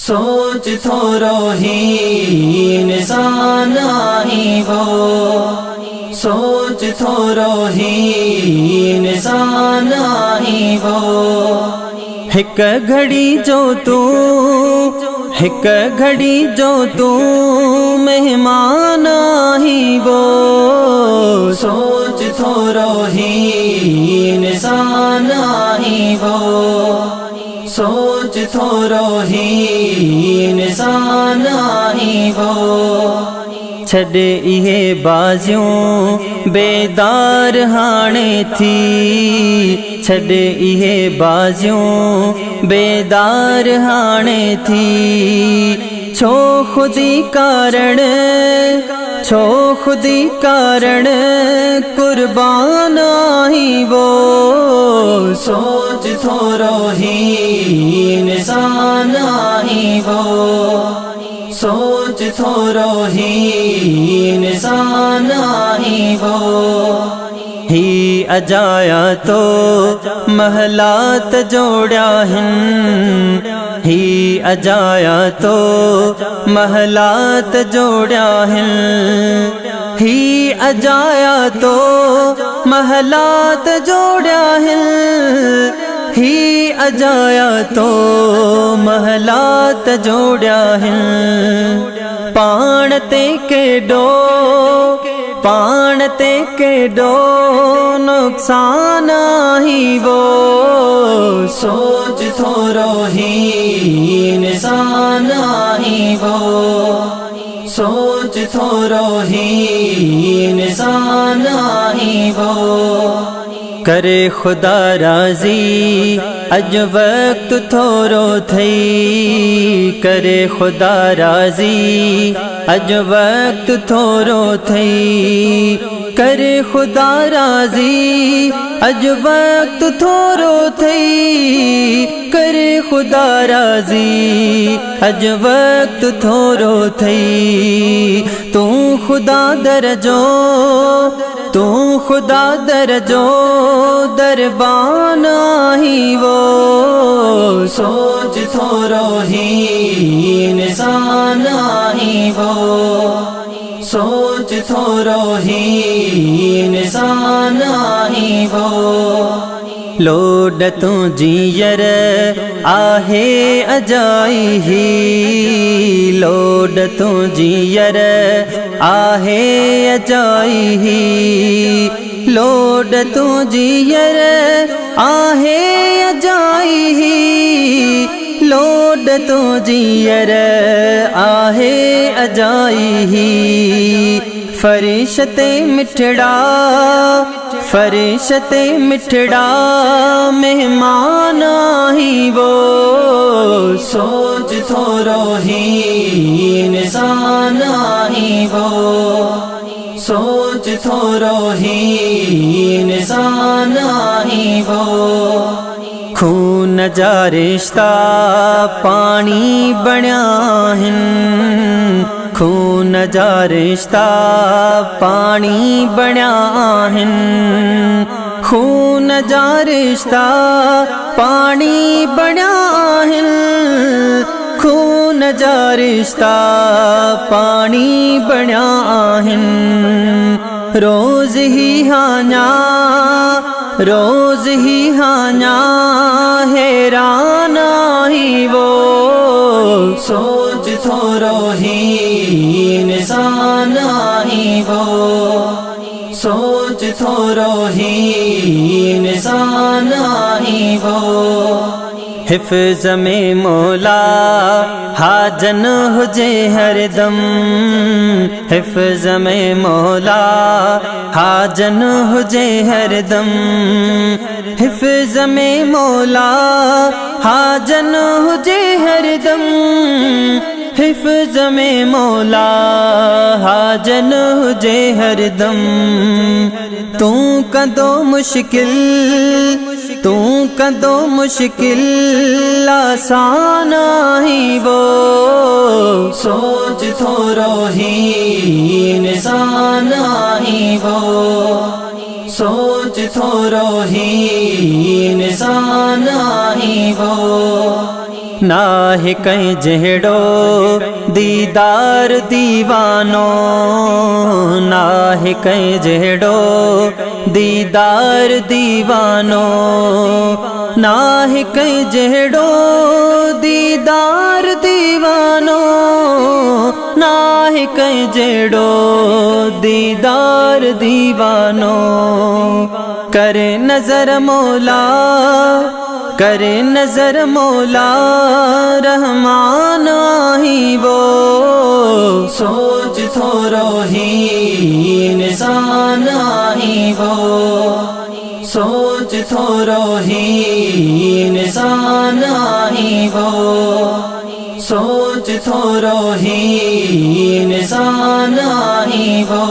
सोच थोरो ही इंसान आही वो, सोच थोरो ही इंसान आही वो। हिक घड़ी जो तू, हिक घड़ी जो तू मेहमान आही वो, सोच थोरो ही इंसान आही वो, सोच थोरो ही इंसान आही वो। छॾ इहे बाज़ियूं बेदार हाणे थी, छॾ इहे बाज़ियूं बेदार हाणे थी। छो खुदी कारण, छो खुदी कारण कुर्बान आही वो, सोच थोरो ही इंसान आही वो, सोच थोरो ही इंसान आही वो। ही अजाया तो महलात जोड़िया हिन, ही अजाया तो महलात जोड़िया हिन, ही अजाया तो महलात जोड़िया हिन, ही अजाया तो महलात जोड़िया हिन। पाण ते केॾो, पाण ते केॾो नुक़सान आही वो, सोच थोरो ही इंसान आही वो, सोच थोरो ही इंसान आही वो। करे खुदा राज़ी अज वक्त थोरो थई, करे खुदा राज़ी अज वक्त थोरो थई, करे खुदा राज़ी अज वक्त थोरो थई, करे खुदा राज़ी अज वक्त थोरो थई। तू खुदा दरजो, तू खुदा दरजो दरबान आही वो, सोच थोरो ही इंसान आही वो, सोच थोरो ही इंसान आही वो। लोड तू जीयर आहे अजाई ही, लोड तू जीयर आहे अजाई ही, लोड तू जीयर आहे अजाई ही, लोड तू जीयर आहे अजाई ही। फरिश्ते मिठड़ा, फरिश्ते मिठड़ा मेहमान आही वो, सोच थोरो ही इंसान आही वो, सोच थोरो ही इंसान आही वो। खून जा रिश्ता पानी बणिया हिन, खून जा रिश्ता पानी बणिया हिन, खून जा रिश्ता पानी बणिया हिन, खून जा रिश्ता पानी बणिया हिन। रोज़ ही हान्या, रोज़ ही हान्या हैरान आही वो, सोच थोरो ही इंसान आही वो, सोच थोरो ही इंसान आही वो। हिफ़्ज़ में मौला हाजन हुजे हरदम, हिफ़्ज़ में मौला हाजन हुजे हरदम, हिफ़्ज़ में मौला हाजन हुजे हरदम, हिफ़्ज़ में मौला हाजन हुजे हरदम। तू कंदो मुश्किल, तू कंदो मुश्किल आसान आही वो, सोच थोरो ही इंसान आही वो, सोच थोरो ही इंसान आही वो। नाहे कहीं जहड़ो दीदार दीवानो, नाहे कहीं जहड़ो दीदार दीवानो, नाहे कहीं जहड़ो दीदार दीवानो, नाहे कहीं जहड़ो दीदार दीवानो। करे नजर मौला, करे नजर मौला रहमान आही वो, सोच थोरो ही इंसान आही वो, सोच थोरो ही इंसान आही वो, सोच थोरो ही इंसान आही वो।